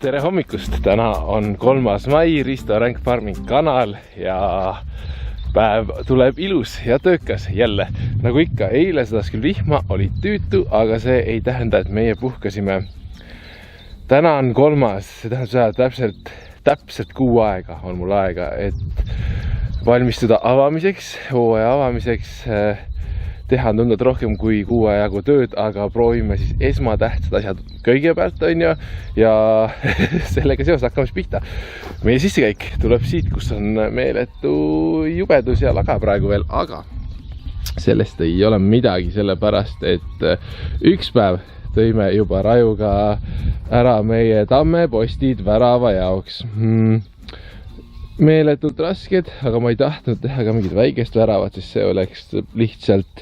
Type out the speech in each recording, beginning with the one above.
tere hommikust! Täna on 3. mai, Risto Ränk Farming kanal ja päev tuleb ilus ja töökas jälle. Nagu ikka, eile sadas küll vihma, oli tüütu, aga see ei tähenda, et meie puhkasime. Täna on 3. See tähendab seda, täpselt kuu aega on mul aega, et valmistuda avamiseks, hooaja avamiseks. Teha on tundnud rohkem kui kuu ajagu tööd, aga proovime siis esmatähtsad asjad kõigepealt on ju, ja sellega seoses hakkame pihta. Meie sissekäik tuleb siit, kus on meeletu jubedus ja laga praegu veel, aga sellest ei ole midagi, sellepärast et üks päev tõime juba rajuga ära meie tammepostid värava jaoks. Meeletult rasked, aga ma ei tahtnud teha ka mingit väikest väravat, sest see oleks lihtsalt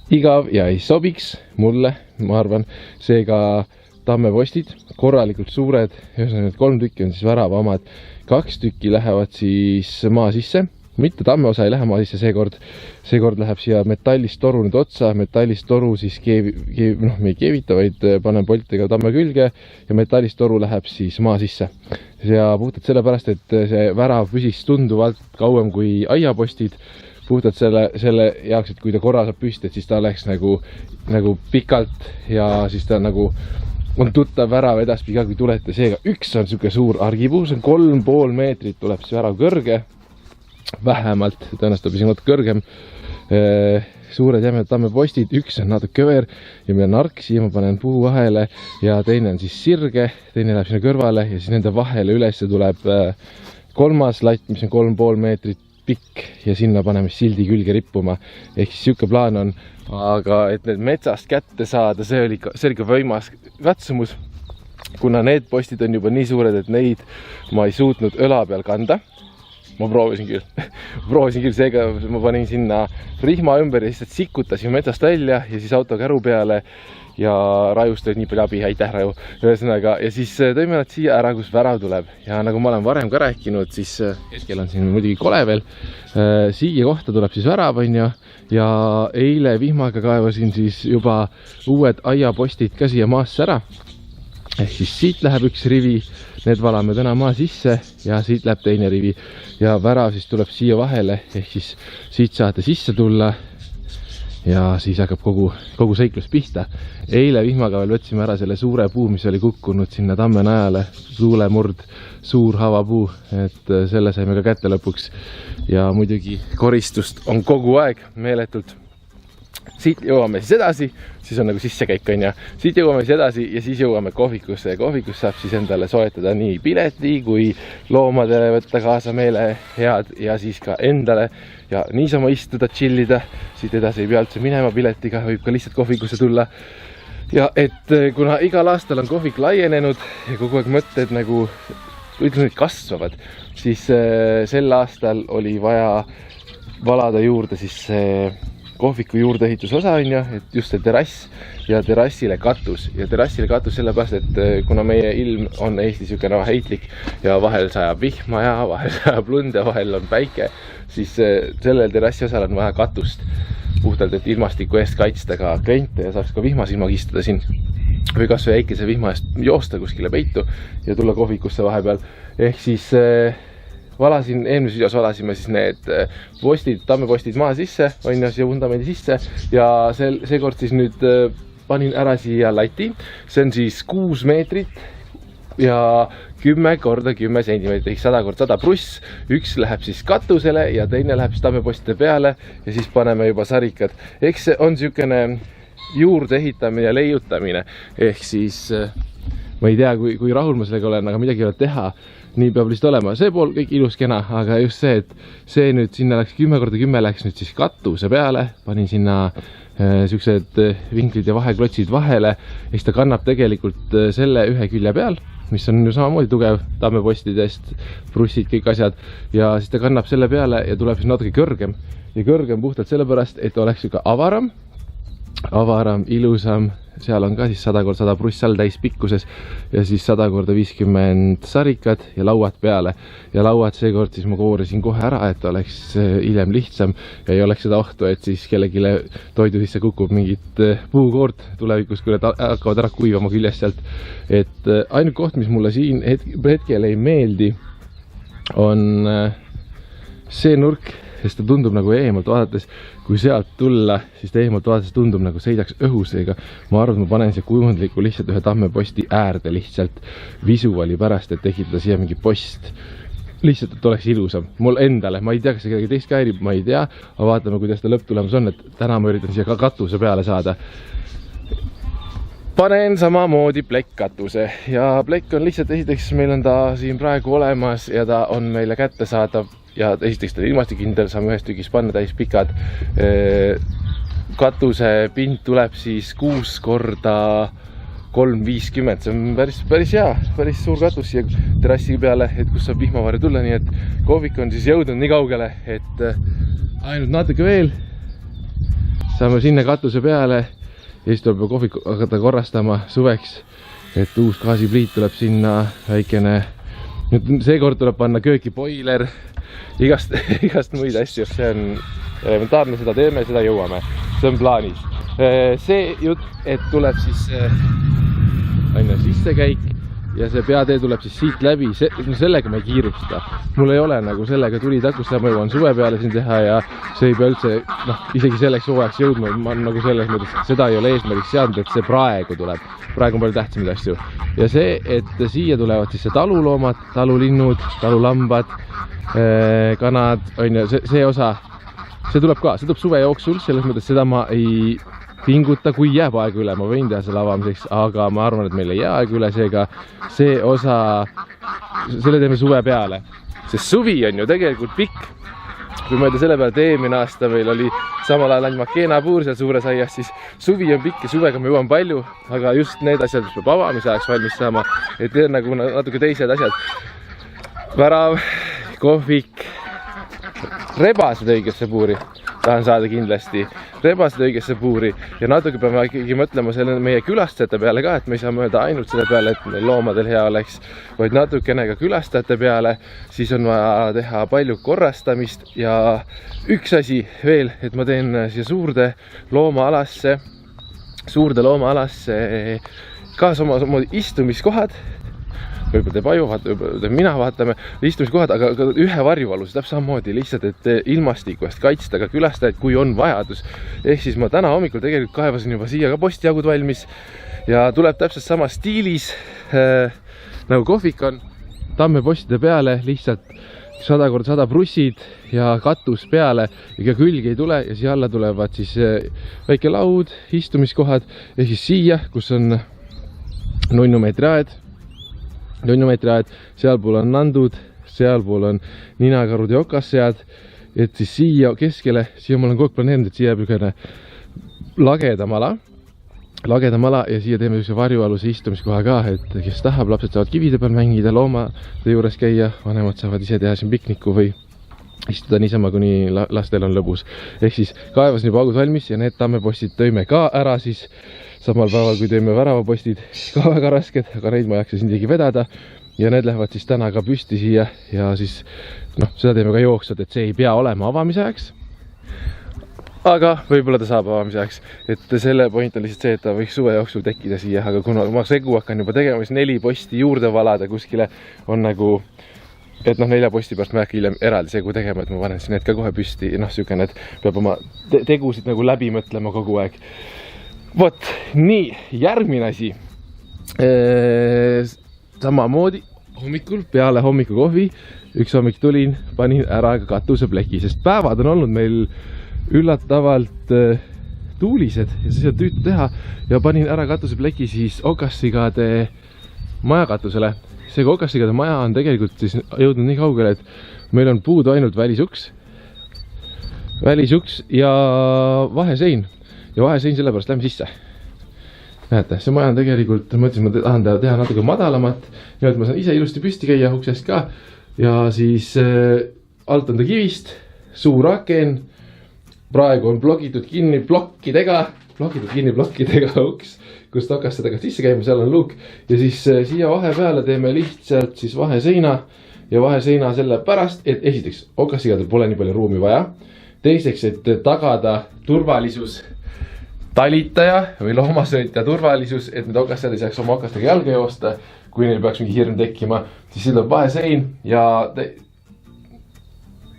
igav ja ei sobiks mulle, ma arvan. Seega tammepostid, korralikult suured, need 3 tükki on siis värava omad, 2 tükki lähevad siis maa sisse. Mitte tammeosa ei lähe maa sisse seekord läheb siia metallist toru nüüd otsa, metallist toru siis me ei keevita, vaid panen poltidega tamme külge ja metallist toru läheb siis maa sisse. Ja puhtalt sellepärast, et see värav püsis tunduvalt kauem kui aiapostid, puhtalt selle jaoks, et kui ta korra saab püsti, et siis ta oleks nagu pikalt ja siis ta nagu on tuttav värav edaspidi ka, kui tulete. Seega üks on siuke suur argipuu, see on 3,5 meetrit, tuleb see värav kõrge. Vähemalt, tõenäoliselt on natuke kõrgem. Suured jämedad tammepostid, üks on natuke kõver ja meil on ark, siia ma panen puu vahele ja teine on siis sirge, teine läheb sinna kõrvale ja siis nende vahele üles tuleb 3. latt, mis on 3,5 meetrit pikk ja sinna paneme sildi külge rippuma. Ehk siis siuke plaan on, aga et need metsast kätte saada, see oli ka võimas katsumus, kuna need postid on juba nii suured, et neid ma ei suutnud õla peal kanda. Ma proovisin küll, seega ma panin sinna rihma ümber ja lihtsalt sikutasin metsast välja ja siis auto käru peale ja rajust oli nii palju abi, aitäh raju. Ühesõnaga, ja siis tõime nad siia ära, kus värav tuleb. Ja nagu ma olen varem ka rääkinud, siis hetkel on siin muidugi kole veel. Siia kohta tuleb siis värav on ju, ja eile vihmaga kaevasin siis juba uued aiapostid ka siia maasse ära. Ehk siis siit läheb üks rivi, need valame täna maa sisse ja siit läheb teine rivi ja värav siis tuleb siia vahele, ehk siis siit saate sisse tulla ja siis hakkab kogu seiklus pihta. Eile vihmaga veel võtsime ära selle suure puu, mis oli kukkunud sinna tamme najale, tuulemurd, suur havapuu, et selle saime ka kätte lõpuks ja muidugi koristust on kogu aeg meeletult. Siit jõuame siis edasi, siis on nagu sissekäik on ja siit jõuame siis edasi ja siis jõuame kohvikusse ja kohvikus saab siis endale soetada nii pileti kui loomadele võtta kaasa meele head ja siis ka endale ja niisama istuda, chillida. Siit edasi ei pea üldse minema piletiga, võib ka lihtsalt kohvikusse tulla. Ja et kuna igal aastal on kohvik laienenud ja kogu aeg mõtted nagu ütleme, kasvavad, siis sel aastal oli vaja valada juurde siis kohviku juurdeehitusosa on ju, et just see terrass ja terrassile katus sellepärast, et kuna meie ilm on Eestis niisugune heitlik ja vahel sajab vihma ja vahel sajab lund ja vahel on päike, siis sellel terrassi osal on vaja katust puhtalt, et ilmastiku eest kaitsta ka kliente ja saaks ka vihmasilma istuda siin või kas või väikese vihma eest joosta kuskile peitu ja tulla kohvikusse vahepeal. Ehk siis eelmises videos valasime siis need tammepostid maa sisse, on ju, siia vundamendi sisse ja seekord siis nüüd panin ära siia lati. See on siis 6 meetrit ja 10 × 10 sentimeetrit, 100 × 100 pluss. Üks läheb siis katusele ja teine läheb siis tammepostide peale ja siis paneme juba sarikad. Eks see on niisugune juurde ehitamine ja leiutamine. Ehk siis ma ei tea, kui rahul ma sellega olen, aga midagi ei ole teha. Nii peab lihtsalt olema. See pool kõik ilus kena, aga just see, et see nüüd sinna läks 10 × 10 läks nüüd siis katuse peale. Panin sinna siuksed vinklid ja vaheklotsid vahele. Eks ta kannab tegelikult selle ühe külje peal, mis on ju samamoodi tugev tammepostidest, brussid, kõik asjad. Ja siis ta kannab selle peale ja tuleb siis natuke kõrgem. Ja kõrgem puhtalt sellepärast, et oleks siuke avaram, ilusam, seal on ka siis 100x100 bruss all täis pikkuses ja siis 100x50 sarikad ja lauad peale. Ja lauad seekord siis ma koorisin kohe ära, et oleks hiljem lihtsam ja ei oleks seda ohtu, et siis kellelegi toidu sisse kukub mingit puukoort tulevikus, kui need hakkavad ära kuivama küljest sealt. Et ainult koht, mis mulle siin hetkel ei meeldi, on see nurk, sest ta tundub nagu eemalt vaadates, kui sealt tulla, siis ta eemalt vaadates tundub nagu seisaks õhusega. Ma arvan, et ma panen siia kujundliku lihtsalt ühe tammeposti äärde lihtsalt visuaali pärast, et tekitada siia mingi post. Lihtsalt, et oleks ilusam. Mul endale, ma ei tea, kas see kedagi teist käirib, ma ei tea, aga vaatame, kuidas ta lõpptulemus on, et täna ma üritan siia ka katuse peale saada. Panen samamoodi plekkatuse ja plekk on lihtsalt, esiteks meil on ta siin praegu olemas ja ta on meile kätte saadav ja esiteks ta on ilmastikindel, saame ühest tükis panna täis pikad. Katuse pind tuleb siis 6x350, see on päris hea, päris suur katus siia terrassi peale, et kus saab vihmavarju tulla, nii et kohvik on siis jõudnud nii kaugele, et ainult natuke veel saame sinna katuse peale. Ja siis tuleb kohvik hakata korrastama suveks, et uus gaasipliit tuleb sinna väikene. Nüüd seekord tuleb panna kööki boiler, igast muid asju, see on elementaarne, seda teeme, seda jõuame, see on plaanis. See jutt, et tuleb siis sissekäik ja see peatee tuleb siis siit läbi, sellega ma ei kiirusta. Mul ei ole nagu sellega tuli takus, ma jõuan suve peale siin teha ja see ei pea üldse, isegi selleks hooajaks jõudma, ma nagu selles mõttes, seda ei ole eesmärgiks seadnud, et see praegu tuleb. Praegu on palju tähtsamaid asju. Ja see, et siia tulevad siis see taluloomad, talulinnud, talulambad, kanad, see osa, see tuleb ka, see tuleb suve jooksul, selles mõttes seda ma ei pinguta, kui jääb aega üle, ma võin teha selle avamiseks, aga ma arvan, et meil ei jää aega üle, seega see osa, selle teeme suve peale. See suvi on ju tegelikult pikk. Kui mõelda selle peale, et eelmine aasta meil oli samal ajal ainult makeenapuur seal suures aias, siis suvi on pikk ja suvega me jõuan palju, aga just need asjad, mis peab avamise ajaks valmis saama, et need on nagu natuke teised asjad. Värav, kohvik, rebased õigesse puuri. Tahan saada kindlasti rebased õigesse puuri ja natuke peame ikkagi mõtlema selle meie külastajate peale ka, et me ei saa mõelda ainult selle peale, et meil loomadel hea oleks, vaid natukene ka külastajate peale, siis on vaja teha palju korrastamist ja üks asi veel, et ma teen siia suurde looma-alasse ka samamoodi istumiskohad, võib-olla teeb aju, võib-olla mina vaatame istumiskohad, aga ühe varjualus täpselt samamoodi lihtsalt, et ilmastikust kaitsta ka külastajaid, kui on vajadus. Ehk siis ma täna hommikul tegelikult kaevasin juba siia ka postijaugud valmis ja tuleb täpselt sama stiilis nagu kohvik on, tammepostide peale lihtsalt 100x100 brussid ja katus peale, ega külgi ei tule ja siia alla tulevad siis väike laud, istumiskohad ja siis siia, kus on nunnumeetri aed, sealpool on nandud, sealpool on ninakarud ja okassead, et siis siia keskele, siia ma olen kogu aeg planeerinud, et siia jääb ükene lagedam ala ja siia teeme varjualuse istumiskoha ka, et kes tahab, lapsed saavad kivide peal mängida, loomade juures käia, vanemad saavad ise teha siin pikniku või istuda niisama, kuni lastel on lõbus. Ehk siis kaevasin juba augud valmis ja need tammepostid tõime ka ära siis samal päeval, kui tõime väravapostid, ka väga rasked, aga neid ma jaksasin isegi vedada ja need lähevad siis täna ka püsti siia ja siis seda teeme ka jooksvalt, et see ei pea olema avamise ajaks. Aga võib-olla ta saab avamise ajaks, et selle point on lihtsalt see, et ta võiks suve jooksul tekkida siia, aga kuna ma segu hakkan juba tegema, siis 4 posti juurde valada kuskile on nagu, et 4 posti pärast ma äkki hiljem eraldi segu tegema, et ma panen siin need ka kohe püsti, sükene, et peab oma tegusid nagu läbi mõtlema kogu aeg. Vot, nii, järgmine asi. Samamoodi hommikul, peale hommikukohvi, üks hommik tulin, panin ära ka katusepleki, sest päevad on olnud meil üllatavalt tuulised ja see on tüütu teha ja panin ära katusepleki siis okassigade majakatusele. Seega okassigade maja on tegelikult siis jõudnud nii kaugele, et meil on puudu ainult välisuks ja vahesein. Ja vahesein sellepärast lähme sisse. Näete, see maja on tegelikult, mõtlesin, ma tahan teha natuke madalamat, nii et ma saan ise ilusti püsti käia uksest ka ja siis alt on ta kivist, suur aken, praegu on blogitud kinni plokkidega, plakitud kinni plakkidega uks, kust hakkas seda ka sisse käima, seal on luuk. Ja siis siia vahepeale teeme lihtsalt siis vaheseina ja vaheseina selle pärast, et esiteks okassigedel pole nii palju ruumi vaja. Teiseks, et tagada turvalisus talitaja või loomasöötja turvalisus, et need okassiged ei saaks oma okastega jalga joosta, kui neil peaks mingi hirm tekkima, siis siin tuleb vahesein ja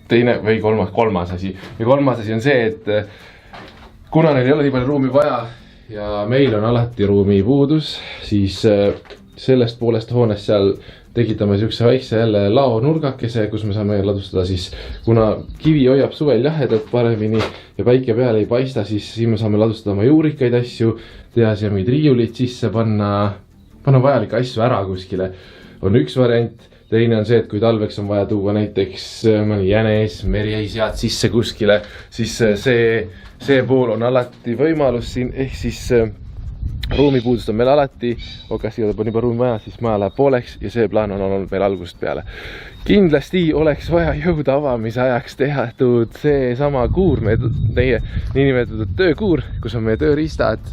teine või kolmas asi. Ja kolmas asi on see, et kuna neil ei ole nii palju ruumi vaja ja meil on alati ruumi puudus, siis sellest poolest hoonest seal tekitame siukse väikse jälle lao nurgakese, kus me saame ladustada siis, kuna kivi hoiab suvel jahedat paremini ja päike peale ei paista, siis siin me saame ladustada oma juurikaid asju, teha siia mingid riiulid sisse, panna vajalikke asju ära kuskile. On üks variant, teine on see, et kui talveks on vaja tuua näiteks mõni jänes, merisead sisse kuskile, siis see pool on alati võimalus siin, ehk siis ruumipuudust on meil alati, okassigedel on juba ruumi vaja, siis maja läheb pooleks ja see plaan on olnud meil algusest peale. Kindlasti oleks vaja jõuda avamise ajaks tehtud see sama kuur, meie niinimetatud töökuur, kus on meie tööriistad,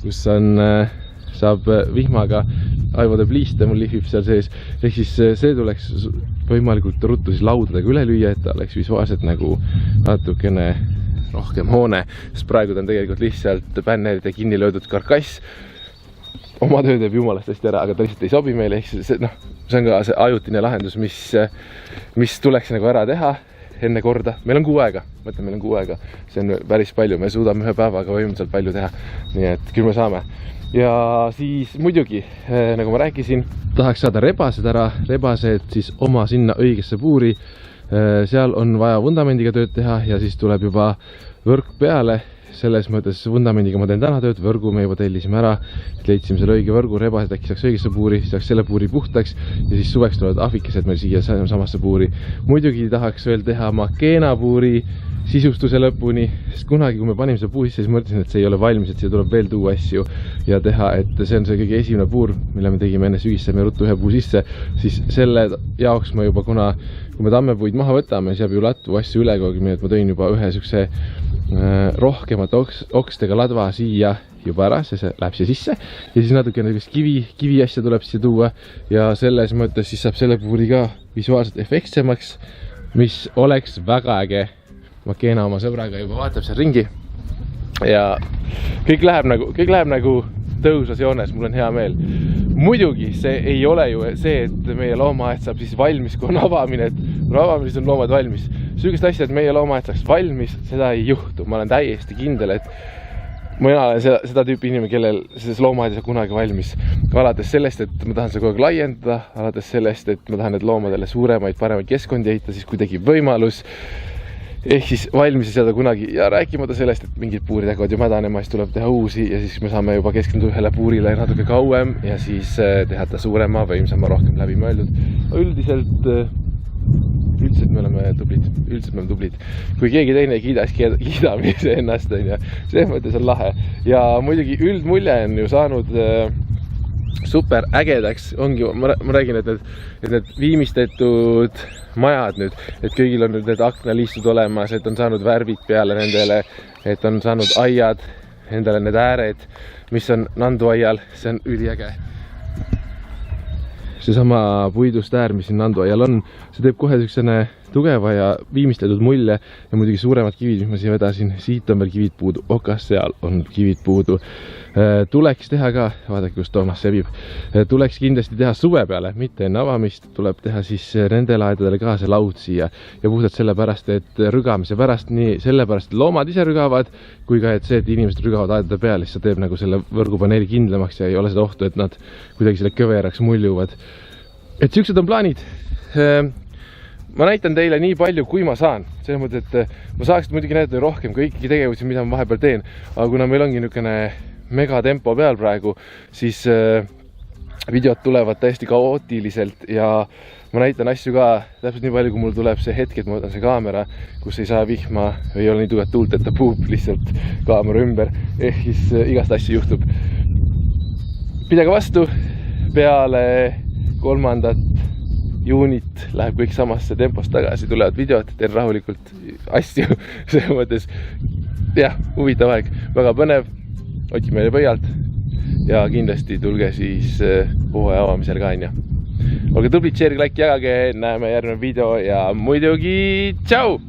kus on saab vihmaga aivoda pliiste, mul lihvib seal sees. Ehk siis see tuleks võimalikult ruttu siis laudadega üle lüüa, et ta oleks visuaalselt nagu natukene rohkem hoone, sest praegu ta on tegelikult lihtsalt bänneride kinni löödud karkass. Oma töö teeb jumalast hästi ära, aga ta lihtsalt ei sobi meile, ehk see on ka see ajutine lahendus, mis tuleks nagu ära teha enne korda. Meil on 6 aega, mõtlen, meil on 6 aega, see on päris palju, me suudame ühe päevaga võimaliselt palju teha, nii et küll me saame. Ja siis muidugi, nagu ma rääkisin, tahaks saada rebased ära, rebased siis oma sinna õigesse puuri. Seal on vaja vundamendiga tööd teha ja siis tuleb juba võrk peale. Selles mõttes vundamendiga ma teen täna tööd, võrgu me juba tellisime ära, et leidsime selle õige võrgu, rebased äkki saaks õigesse puuri, siis saaks selle puuri puhtaks ja siis suveks tulevad ahvikesed meil siia samasse puuri. Muidugi tahaks veel teha makeena puuri sisustuse lõpuni, sest kunagi, kui me panime seda puu sisse, siis mõtlesin, et see ei ole valmis, et siia tuleb veel tuua asju ja teha, et see on see kõige esimene puur, mille me tegime enne sügist, saime ruttu ühe puu sisse, siis selle jaoks ma juba, kuna kui me tammepuid maha võtame, siis jääb ju latvu asju üle kogu, nii et ma tõin juba ühe sükse rohkemat okstega ladva siia juba ära, see läheb siia sisse ja siis natuke kivi asja tuleb siia tuua ja selles mõttes siis saab selle puuri ka visuaalselt efektsemaks, mis oleks väga äge. Makeena oma sõbraga juba vaatab seal ringi ja kõik läheb nagu tõusvas joones, mul on hea meel. Muidugi see ei ole ju see, et meie loomaaed saab siis valmis, kui on avamine, et avamises on loomad valmis. Süügest asja, et meie loomaaed saaks valmis, seda ei juhtu. Ma olen täiesti kindel, et mina olen seda tüüpi inimene, kellel selles loomaaed ei saa kunagi valmis. Alates sellest, et ma tahan seda kogu aeg laiendada, alates sellest, et ma tahan need loomadele suuremaid, paremaid keskkondi ehitada, siis kui tekib võimalus. Ehk siis valmis ei saada kunagi ja rääkimata sellest, et mingid puurid hakkavad ju mädanema, siis tuleb teha uusi ja siis me saame juba keskenduda ühele puurile natuke kauem ja siis teha ta suurema, võimsama, rohkem läbi mõeldud. Üldiselt me oleme tublid. Kui keegi teine ei kiida, siis kiidame ennast, ja see mõttes on lahe. Ja muidugi üldmulje on ju saanud super ägedaks, ongi, ma räägin, et need viimistletud majad nüüd, et kõigil on nüüd need aknaliistud olemas, et on saanud värvid peale nendele, et on saanud aiad, endale need ääred, mis on nanduaial, see on üliäge. Seesama puidust äär, mis siin nanduaial on, see teeb kohe selline tugeva ja viimistletud mulje ja muidugi suuremad kivid, mis ma siia vedasin, siit on veel kivid puudu, okas seal on kivid puudu. Tuleks teha ka, vaadake, kus Toomas sebib, tuleks kindlasti teha suve peale, mitte enne avamist, tuleb teha siis nendele aedadele ka see laud siia ja puhtalt sellepärast, et rügamise pärast, nii sellepärast, et loomad ise rügavad, kui ka et see, et inimesed rügavad aedade peale, siis see teeb nagu selle võrgupaneeli kindlamaks ja ei ole seda ohtu, et nad kuidagi selle kõveraks muljuvad. Et siuksed on plaanid. Ma näitan teile nii palju, kui ma saan. Selles mõttes, et ma saaks muidugi näidata rohkem kõiki tegevusi, mida ma vahepeal teen, aga kuna meil ongi niisugune megatempo peal praegu, siis videod tulevad täiesti kaootiliselt ja ma näitan asju ka täpselt nii palju, kui mul tuleb see hetk, et ma võtan see kaamera, kus ei saa vihma või ei ole nii tugevat tuult, et ta puhub lihtsalt kaamera ümber, ehk siis igast asju juhtub. Pidage vastu, peale 3. juunit läheb kõik samasse tempost tagasi, tulevad videod, teen rahulikult asju, selles mõttes, jah, huvitav aeg, väga põnev. otime meile pöialt ja kindlasti tulge siis hooaja avamisel ka onju. Olge tublid, share, like, jagage, näeme järgmine video ja muidugi tšau!